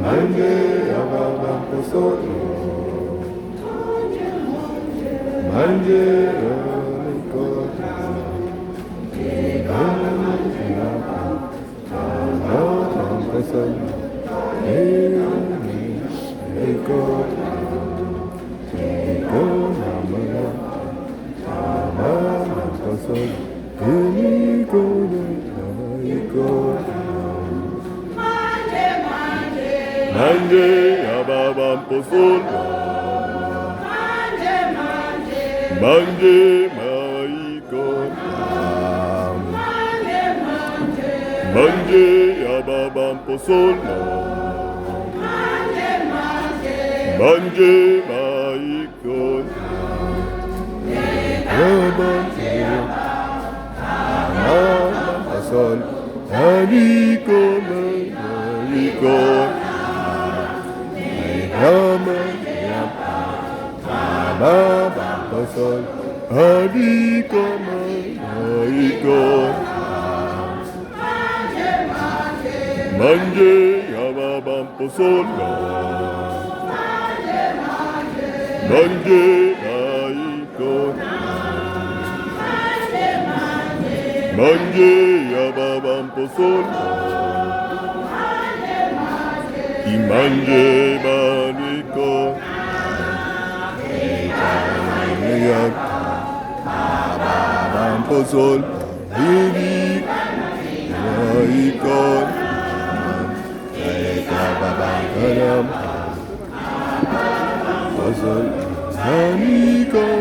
Manje ababa posono Manje alikota posono alikota Manje ababa posono Manje maikota Manje ababa posono Manje maikota Manje ababa posono Alikota Baba Pasol Adikoma Aikon Manje Yababa Pasol Manje Aikon Manje Yababa Pasol Imanje Maniko Abang Pozol Ini Ikon Abang Kadam Pozol Ikon